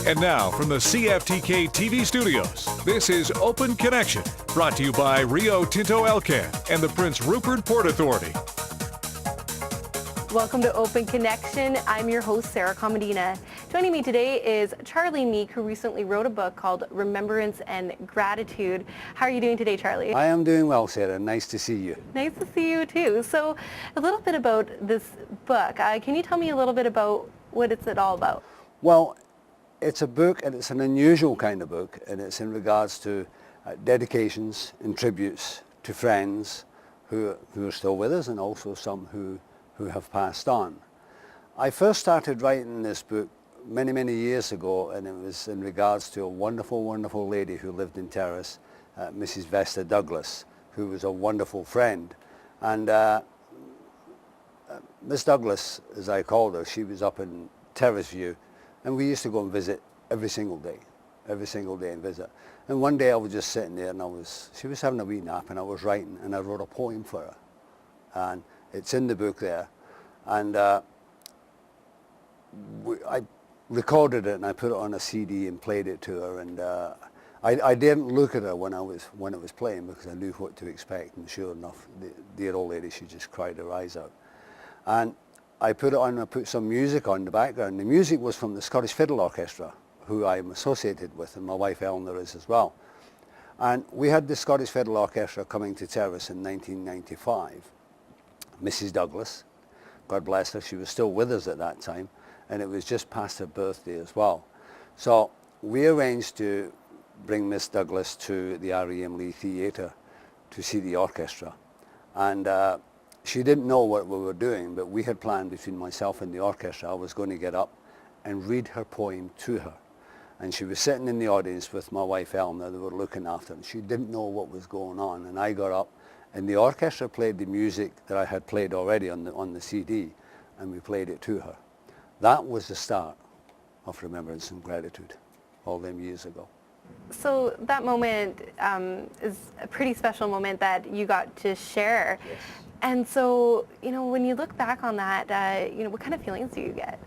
And now, from the CFTK TV studios, this is Open Connection, brought to you by Rio Tinto Elcan and the Prince Rupert Port Authority. Welcome to Open Connection. I'm your host, Sarah Komadina. Joining me today is Charlie Meek, who recently wrote a book called Remembrance and Gratitude. How are you doing today, Charlie? I am doing well, Sarah. Nice to see you. Nice to see you, too. So, a little bit about this book. Can you tell me a little bit about what it's all about? Well, it's a book, and it's an unusual kind of book, and it's in regards to dedications and tributes to friends who are still with us, and also some who have passed on. I first started writing this book many years ago, and it was in regards to a wonderful lady who lived in Terrace, Mrs. Vesta Douglas, who was a wonderful friend. And Miss Douglas, as I called her, she was up in Terrace View, and we used to go and visit every single day and visit. And one day I was just sitting there, and she was having a wee nap, and I was writing, and I wrote a poem for her. And it's in the book there, and I recorded it, and I put it on a CD and played it to her, and I didn't look at her when it was playing, because I knew what to expect, and sure enough, the dear old lady, she just cried her eyes out. And I put it on, I put some music on in the background. The music was from the Scottish Fiddle Orchestra, who I'm associated with, and my wife Eleanor is as well. And we had the Scottish Fiddle Orchestra coming to Terrace in 1995. Mrs. Douglas, God bless her, she was still with us at that time, and it was just past her birthday as well. So we arranged to bring Miss Douglas to the R.E.M. Lee Theatre to see the orchestra. And she didn't know what we were doing, but we had planned between myself and the orchestra, I was going to get up and read her poem to her. And she was sitting in the audience with my wife Eleanor, they were looking after her, and she didn't know what was going on. And I got up, and the orchestra played the music that I had played already on the CD, and we played it to her. That was the start of Remembrance and Gratitude, all them years ago. So that moment is a pretty special moment that you got to share. Yes. And so, when you look back on that, what kind of feelings do you get?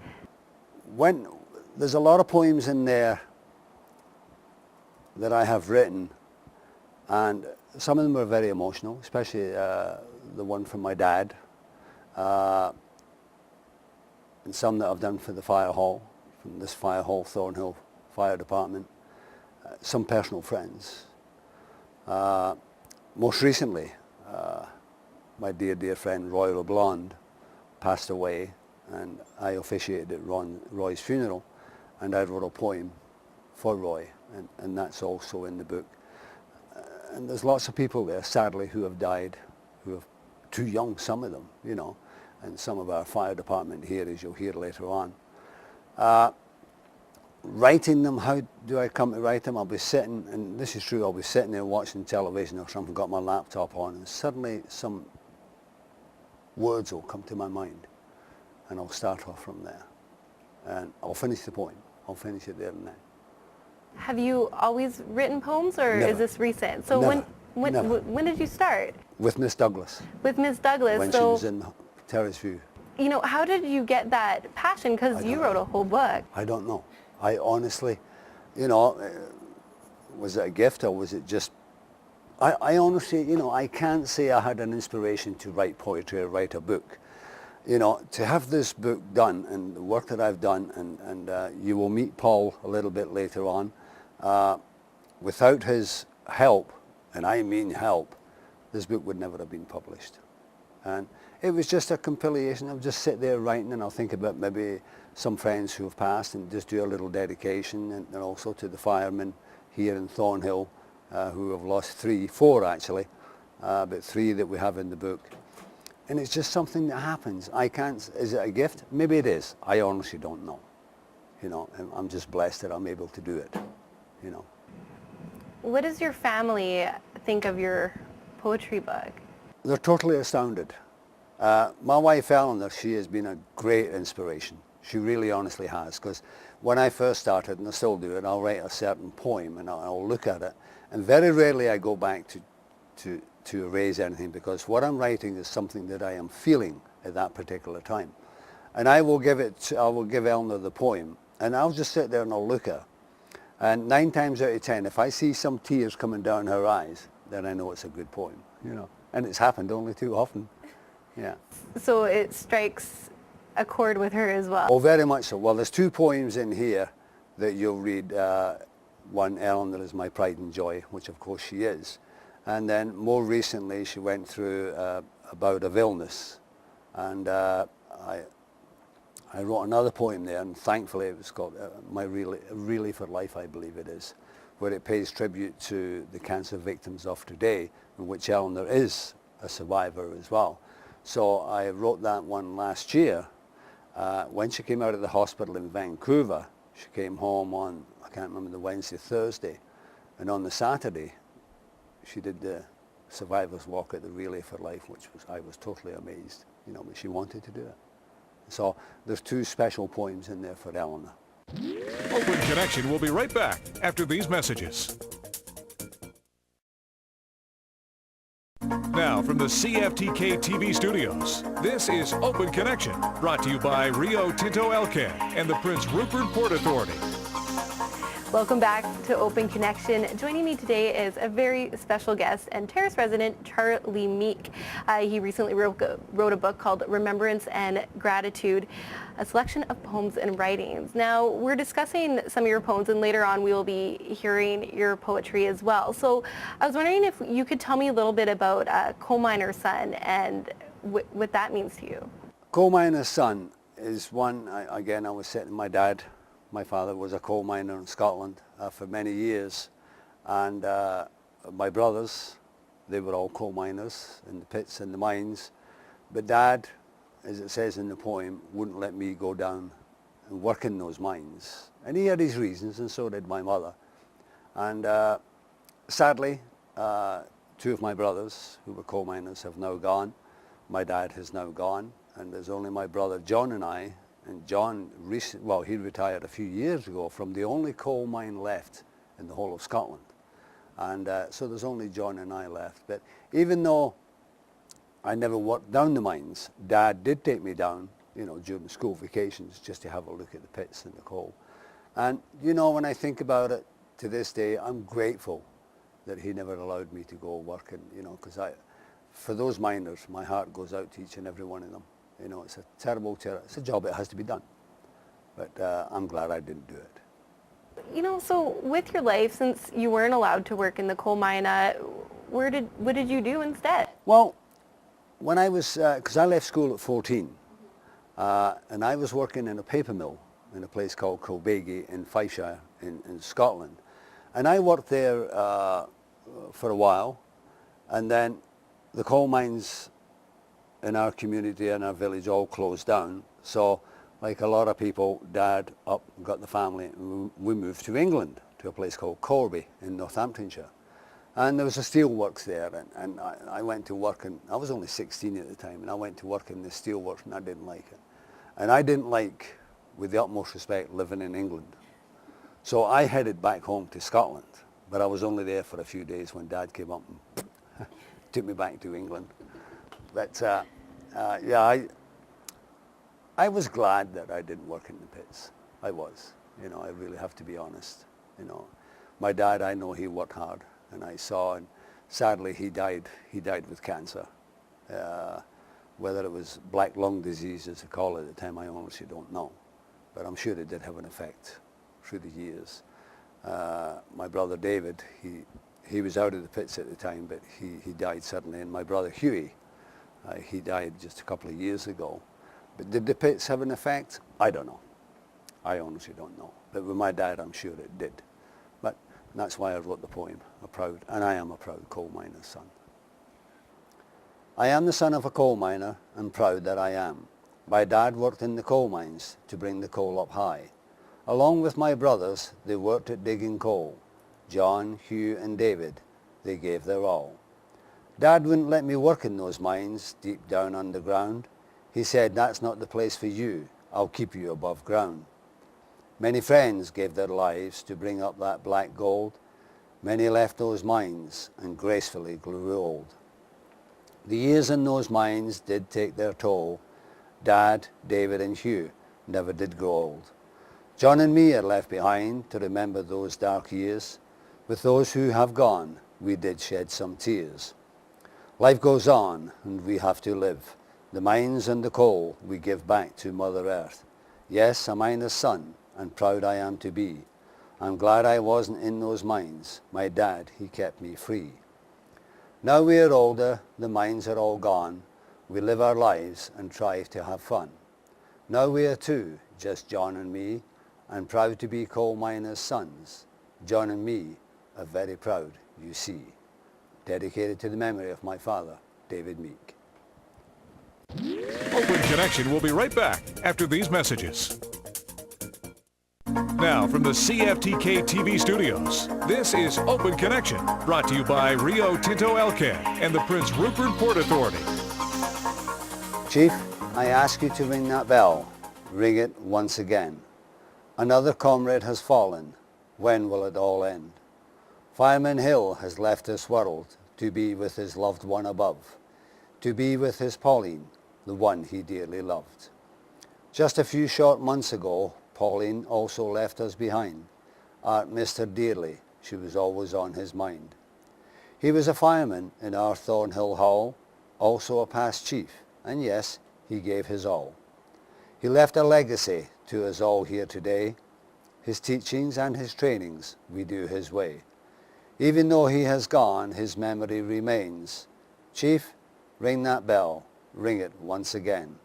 There's a lot of poems in there that I have written, and some of them are very emotional, especially the one from my dad, and some that I've done for the fire hall, from this fire hall, Thornhill Fire Department, some personal friends. Most recently, my dear friend Roy LeBlond passed away, and I officiated at Roy's funeral, and I wrote a poem for Roy, and that's also in the book. And there's lots of people there, sadly, who have died, who are too young, some of them, and some of our fire department here, as you'll hear later on. Writing them, how do I come to write them? I'll be sitting, and this is true, I'll be sitting there watching television or something, got my laptop on, and suddenly some words will come to my mind, and I'll start off from there. And I'll finish the poem. I'll finish it there and then. Have you always written poems, or Never. is this recent? So Never. when did you start? With Miss Douglas. With Miss Douglas. When she was in Terrace View. How did you get that passion? Because you wrote a whole book. I don't know. I honestly, was it a gift, or was it just, I honestly, I can't say I had an inspiration to write poetry or write a book. To have this book done, and the work that I've done, and you will meet Paul a little bit later on, without his help, and I mean help, this book would never have been published. And it was just a compilation. I'll just sit there writing, and I'll think about maybe some friends who have passed, and just do a little dedication, and also to the firemen here in Thornhill, who have lost four actually, but 3 that we have in the book. And it's just something that happens. Is it a gift? Maybe it is. I honestly don't know. And I'm just blessed that I'm able to do it, What does your family think of your poetry book? They're totally astounded. My wife Eleanor, she has been a great inspiration. She really honestly has, because when I first started, and I still do it, I'll write a certain poem and I'll look at it, and very rarely I go back to erase anything, because what I'm writing is something that I am feeling at that particular time. And I will give Eleanor the poem, and I'll just sit there and I'll look at her, And 9 times out of 10, if I see some tears coming down her eyes, then I know it's a good poem, you know. And it's happened only too often, yeah. So it strikes a chord with her as well. Oh, very much so. Well, there's 2 poems in here that you'll read. One, Eleanor is my pride and joy, which of course she is. And then more recently, she went through a bout of illness. And I wrote another poem there, and thankfully it was called My Really for Life, I believe it is, where it pays tribute to the cancer victims of today, in which Eleanor is a survivor as well. So I wrote that one last year. When she came out of the hospital in Vancouver, she came home on, I can't remember, the Wednesday, Thursday, and on the Saturday, she did the survivor's walk at the Relay for Life, which was, I was totally amazed, you know, but she wanted to do it. So there's 2 special poems in there for Eleanor. Open Connection will be right back after these messages. Now from the CFTK TV studios, this is Open Connection, brought to you by Rio Tinto Elcan and the Prince Rupert Port Authority. Welcome back to Open Connection. Joining me today is a very special guest and Terrace resident, Charlie Meek. He recently wrote a book called Remembrance and Gratitude, a selection of poems and writings. Now, we're discussing some of your poems, and later on we will be hearing your poetry as well. So I was wondering if you could tell me a little bit about Coal Miner's Son and what that means to you. Coal Miner's Son is one, again, I was sitting, my father was a coal miner in Scotland for many years, and my brothers, they were all coal miners in the pits and the mines, but Dad, as it says in the poem, wouldn't let me go down and work in those mines. And he had his reasons, and so did my mother. And sadly, 2 of my brothers, who were coal miners, have now gone. My dad has now gone, and there's only my brother John and I. And John, he retired a few years ago from the only coal mine left in the whole of Scotland. And so there's only John and I left. But even though I never worked down the mines, Dad did take me down, you know, during school vacations just to have a look at the pits and the coal. And, you know, when I think about it to this day, I'm grateful that he never allowed me to go working, you know, because for those miners, my heart goes out to each and every one of them. You know, it's a terrible, it's a job that has to be done. But I'm glad I didn't do it. You know, so with your life, since you weren't allowed to work in the coal mine, what did you do instead? Well, when I was, because I left school at 14, and I was working in a paper mill in a place called Kilbeggie in Fifeshire in Scotland. And I worked there for a while, and then the coal mines in our community and our village all closed down. So like a lot of people, Dad up and got the family, and we moved to England, to a place called Corby in Northamptonshire. And there was a steelworks there, and I went to work, and I was only 16 at the time, and I went to work in the steelworks, and I didn't like it. And I didn't like, with the utmost respect, living in England. So I headed back home to Scotland, but I was only there for a few days when Dad came up and took me back to England. But yeah, I was glad that I didn't work in the pits. I was, you know, I really have to be honest. You know, my dad, I know he worked hard, and I saw, and sadly he died with cancer. Whether it was black lung disease, as they call it at the time, I honestly don't know. But I'm sure it did have an effect through the years. My brother David, he was out of the pits at the time, but he died suddenly. And my brother Hughie, he died just a couple of years ago. But did the pits have an effect? I don't know. I honestly don't know. But with my dad, I'm sure it did. But that's why I wrote the poem, I am a proud coal miner's son. I am the son of a coal miner, and proud that I am. My dad worked in the coal mines to bring the coal up high. Along with my brothers, they worked at digging coal. John, Hugh and David, they gave their all. Dad wouldn't let me work in those mines deep down underground. He said, that's not the place for you. I'll keep you above ground. Many friends gave their lives to bring up that black gold. Many left those mines and gracefully grew old. The years in those mines did take their toll. Dad, David and Hugh never did grow old. John and me are left behind to remember those dark years. With those who have gone, we did shed some tears. Life goes on and we have to live. The mines and the coal we give back to Mother Earth. Yes, a miner's son, and proud I am to be. I'm glad I wasn't in those mines. My dad, he kept me free. Now we are older, the mines are all gone. We live our lives and try to have fun. Now we are two, just John and me, and proud to be coal miners' sons. John and me are very proud, you see. Dedicated to the memory of my father, David Meek. Open Connection will be right back after these messages. Now from the CFTK TV studios, this is Open Connection, brought to you by Rio Tinto Elcan and the Prince Rupert Port Authority. Chief, I ask you to ring that bell. Ring it once again. Another comrade has fallen. When will it all end? Fireman Hill has left this world to be with his loved one above, to be with his Pauline, the one he dearly loved. Just a few short months ago, Pauline also left us behind. Art missed her dearly. She was always on his mind. He was a fireman in our Thornhill Hall, also a past chief, and yes, he gave his all. He left a legacy to us all here today. His teachings and his trainings we do his way. Even though he has gone, his memory remains. Chief, ring that bell. Ring it once again.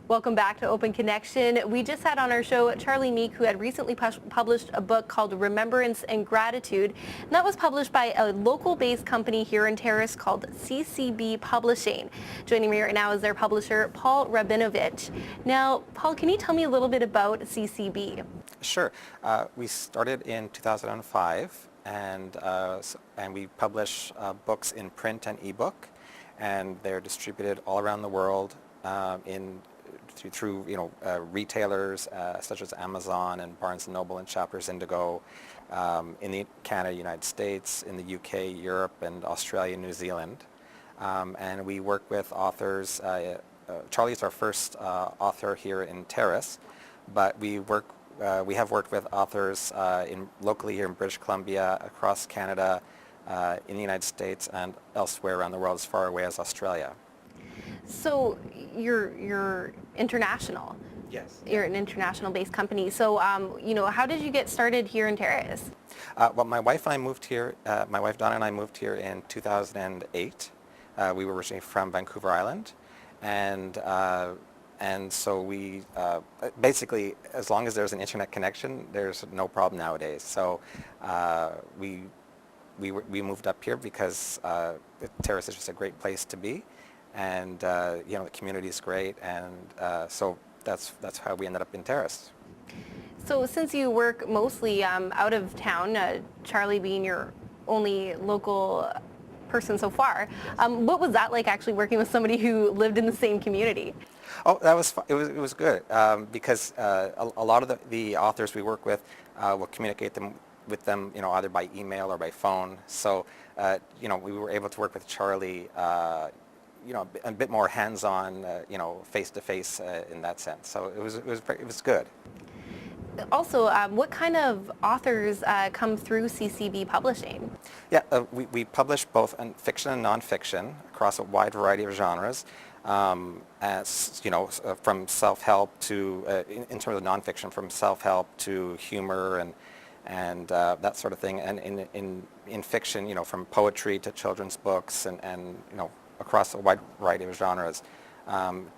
Welcome back to Open Connection. We just had on our show Charlie Meek, who had recently published a book called Remembrance and Gratitude. And that was published by a local-based company here in Terrace called CCB Publishing. Joining me right now is their publisher, Paul Rabinovitch. Now, Paul, can you tell me a little bit about CCB? Sure. We started in 2005, and we publish books in print and ebook, and they're distributed all around the world through retailers such as Amazon and Barnes & Noble and Chapters Indigo in Canada, United States, in the UK, Europe, and Australia, New Zealand. And we work with authors. Charlie's our first author here in Terrace, but we have worked with authors locally here in British Columbia, across Canada, in the United States, and elsewhere around the world, as far away as Australia. So you're international. Yes. You're an international-based company. So, how did you get started here in Terrace? Well, my wife and I moved here. My wife Donna and I moved here in 2008. We were originally from Vancouver Island, and so we basically, as long as there's an internet connection, there's no problem nowadays. So we moved up here because Terrace is just a great place to be. And the community is great, and so that's how we ended up in Terrace. So since you work mostly out of town, Charlie being your only local person so far, what was that like, actually working with somebody who lived in the same community? Oh, it was good because a lot of the authors we work with will communicate with them either by email or by phone. So we were able to work with Charlie. A bit more hands-on, face-to-face in that sense. So it was good. Also, what kind of authors come through CCB Publishing? Yeah, we publish both fiction and nonfiction across a wide variety of genres. From self-help to, in terms of nonfiction, from self-help to humor and that sort of thing. And in fiction, from poetry to children's books and across a wide variety of genres.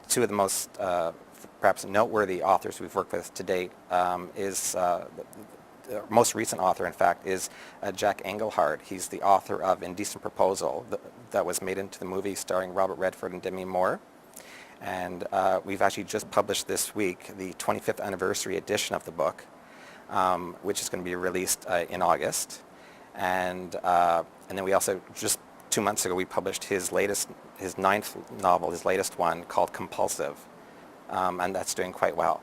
Two of the most perhaps noteworthy authors we've worked with to date is the most recent author, in fact, is Jack Engelhard. He's the author of Indecent Proposal that was made into the movie starring Robert Redford and Demi Moore. And we've actually just published this week the 25th anniversary edition of the book, which is going to be released in August. And then we also just 2 months ago, we published his ninth novel, his latest one, called Compulsive, and that's doing quite well.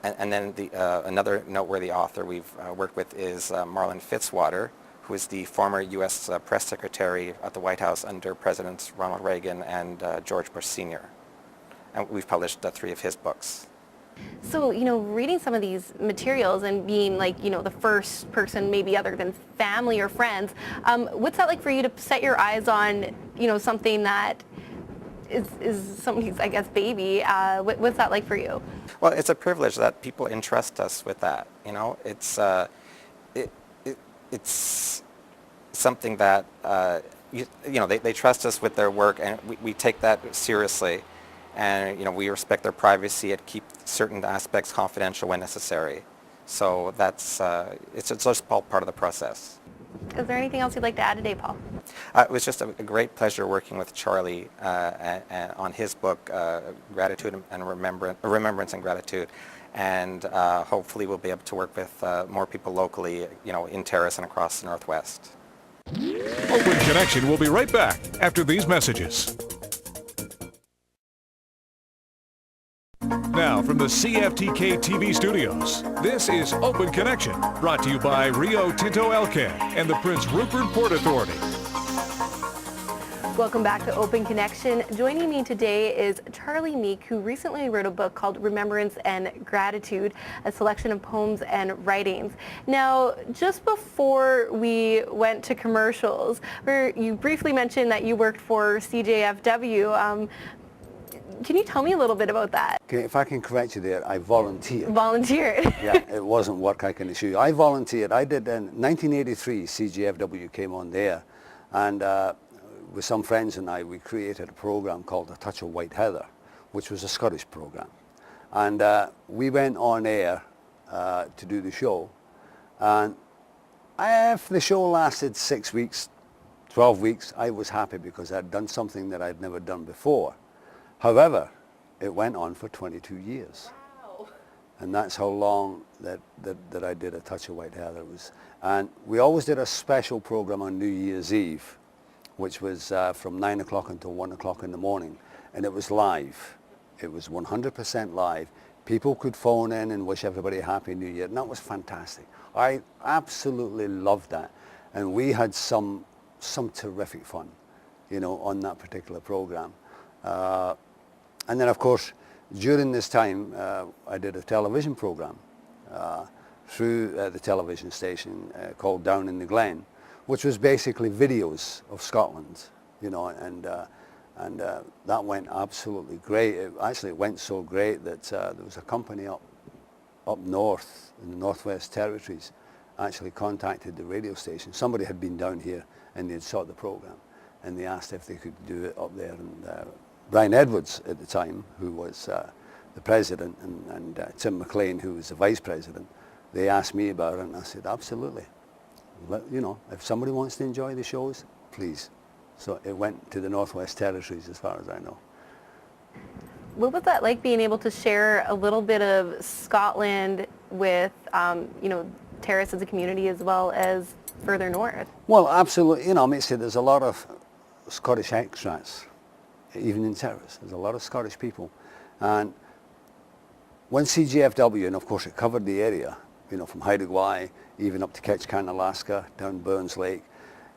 And then another noteworthy author we've worked with is Marlon Fitzwater, who is the former U.S. press secretary at the White House under Presidents Ronald Reagan and George Bush Sr. And we've published 3 of his books. So, reading some of these materials and being like, the first person maybe other than family or friends, what's that like for you to set your eyes on, something that is somebody's, I guess, baby? What's that like for you? Well, it's a privilege that people entrust us with that. It's something that they trust us with their work, and we take that seriously, and we respect their privacy and keep certain aspects confidential when necessary. So that's it's just all part of the process. Is there anything else you'd like to add today, Paul? It was just a great pleasure working with Charlie on his book, Gratitude and Remembrance and Gratitude, and hopefully we'll be able to work with more people locally, in Terrace and across the Northwest. Open Connection will be right back after these messages. Now from the CFTK TV studios, this is Open Connection, brought to you by Rio Tinto Elcan and the Prince Rupert Port Authority. Welcome back to Open Connection. Joining me today is Charlie Meek, who recently wrote a book called Remembrance and Gratitude, a selection of poems and writings. Now, just before we went to commercials, you briefly mentioned that you worked for CJFW. Can you tell me a little bit about that? Okay, if I can correct you there, I volunteered. Volunteered. Yeah, it wasn't work, I can assure you. I volunteered. I did in 1983, CGFW came on there, and with some friends and I, we created a program called A Touch of White Heather, which was a Scottish program. And we went on air to do the show, and if the show lasted 6 weeks, 12 weeks, I was happy because I'd done something that I'd never done before. However, it went on for 22 years. Wow. And that's how long that I did A Touch of White Heather. And we always did a special program on New Year's Eve, which was from 9 o'clock until 1 o'clock in the morning. And it was live. It was 100% live. People could phone in and wish everybody a Happy New Year. And that was fantastic. I absolutely loved that. And we had some terrific fun, on that particular program. And then, of course, during this time, I did a television program through the television station called Down in the Glen, which was basically videos of Scotland, and that went absolutely great. It went so great that there was a company up north in the Northwest Territories actually contacted the radio station. Somebody had been down here and they had sought the program, and they asked if they could do it up there. And Brian Edwards at the time, who was the president, and Tim McLean, who was the vice president, they asked me about it, and I said, absolutely. If somebody wants to enjoy the shows, please. So it went to the Northwest Territories as far as I know. What was that like, being able to share a little bit of Scotland with, Terrace as a community as well as further north? Well, absolutely. There's a lot of Scottish expats, even in Terrace. There's a lot of Scottish people. And when CGFW, and of course it covered the area, from Haida Gwaii, even up to Ketchikan, Alaska, down Burns Lake,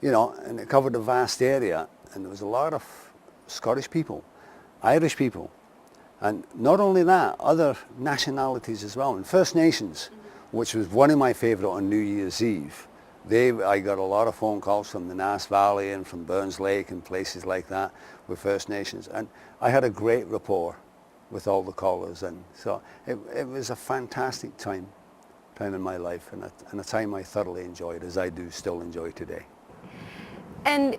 and it covered a vast area. And there was a lot of Scottish people, Irish people, and not only that, other nationalities as well. And First Nations, which was one of my favorite on New Year's Eve. I got a lot of phone calls from the Nass Valley and from Burns Lake and places like that with First Nations. And I had a great rapport with all the callers. And so it was a fantastic time in my life, and a time I thoroughly enjoyed, as I do still enjoy today. And,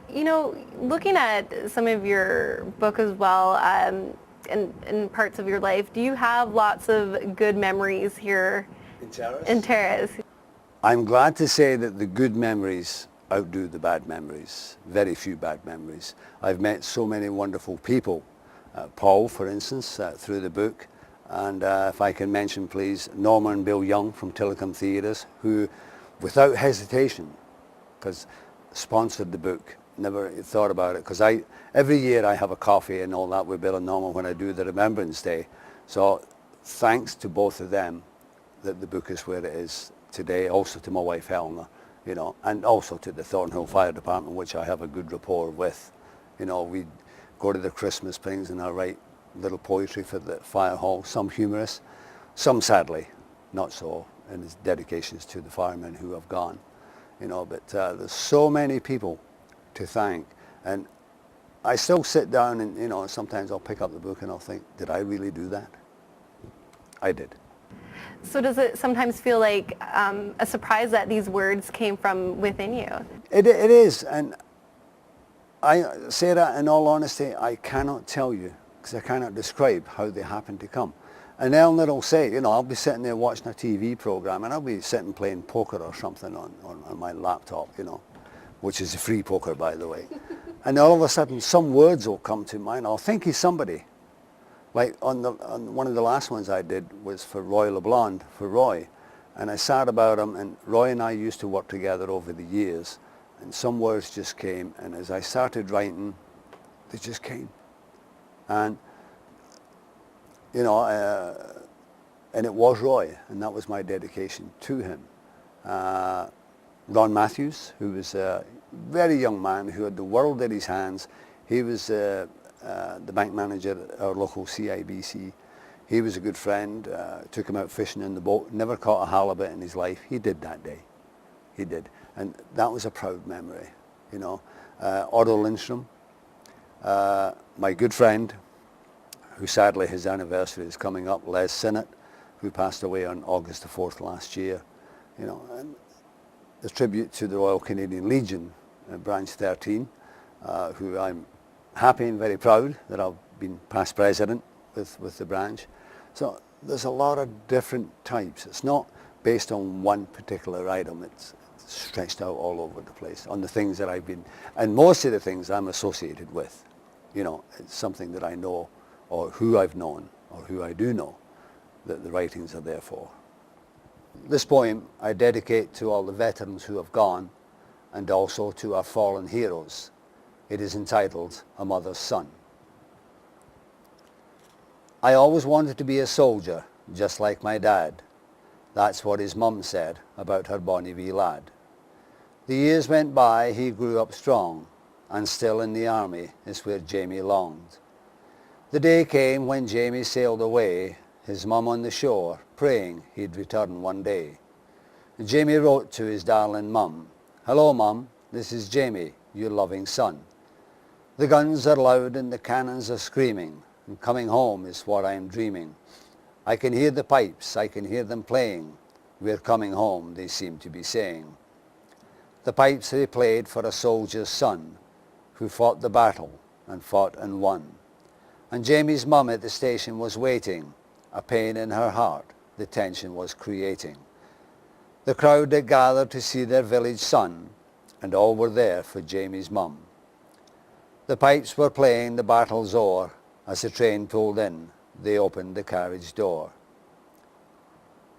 looking at some of your book as well, and parts of your life, do you have lots of good memories here in Terrace? I'm glad to say that the good memories outdo the bad memories. Very few bad memories. I've met so many wonderful people. Paul, for instance, through the book. And if I can mention, please, Norma and Bill Young from Tillicum Theatres, who, without hesitation, because sponsored the book, never thought about it, because every year I have a coffee and all that with Bill and Norma when I do the Remembrance Day. So thanks to both of them that the book is where it is today, also to my wife Helena, and also to the Thornhill Fire Department, which I have a good rapport with. We go to the Christmas things and I write little poetry for the fire hall, some humorous. Some sadly, not so, in his dedications to the firemen who have gone, you know, but there's so many people to thank. And I still sit down and, you know, sometimes I'll pick up the book and I'll think, did I really do that? I did. So does it sometimes feel like a surprise that these words came from within you? It is, and Sarah, in all honesty, I cannot tell you, because I cannot describe how they happen to come. And Eleanor will say, you know, I'll be sitting there watching a TV program and I'll be sitting playing poker or something on my laptop, you know, which is a free poker, by the way. And all of a sudden some words will come to mind. I'll think he's somebody. Like on one of the last ones I did was for Roy LeBlond, for Roy. And I sat about him, and Roy and I used to work together over the years. And some words just came, and as I started writing, they just came. And, you know, and it was Roy, and that was my dedication to him. Ron Matthews, who was a very young man who had the world in his hands. He was the bank manager at our local CIBC. He was a good friend, took him out fishing in the boat, never caught a halibut in his life. He did that day. He did. And that was a proud memory, you know. Otto Lindstrom, my good friend, who sadly his anniversary is coming up, Les Sinnott, who passed away on August the 4th last year, you know. And a tribute to the Royal Canadian Legion, Branch 13, who I'm happy and very proud that I've been past president with the branch. So there's a lot of different types. It's not based on one particular item. It's stretched out all over the place on the things that I've been, and most of the things I'm associated with. You know, it's something that I know, or who I've known, or who I do know, that the writings are there for. This poem I dedicate to all the veterans who have gone, and also to our fallen heroes. It is entitled A Mother's Son. I always wanted to be a soldier, just like my dad. That's what his mum said about her bonny wee lad. The years went by, he grew up strong, and still in the army is where Jamie longed. The day came when Jamie sailed away, his mum on the shore, praying he'd return one day. Jamie wrote to his darling mum, "Hello mum, this is Jamie, your loving son. The guns are loud and the cannons are screaming, and coming home is what I am dreaming. I can hear the pipes, I can hear them playing, we're coming home, they seem to be saying." The pipes they played for a soldier's son, who fought the battle and fought and won. And Jamie's mum at the station was waiting, a pain in her heart the tension was creating. The crowd had gathered to see their village son, and all were there for Jamie's mum. The pipes were playing the battle's o'er. As the train pulled in, they opened the carriage door.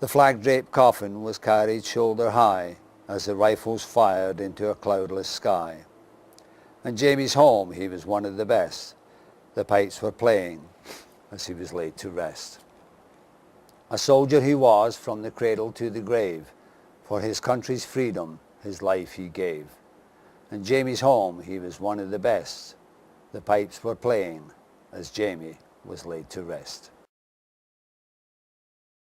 The flag-draped coffin was carried shoulder high as the rifles fired into a cloudless sky. And Jamie's home, he was one of the best. The pipes were playing as he was laid to rest. A soldier he was from the cradle to the grave. For his country's freedom, his life he gave. And Jamie's home, he was one of the best. The pipes were playing as Jamie was laid to rest.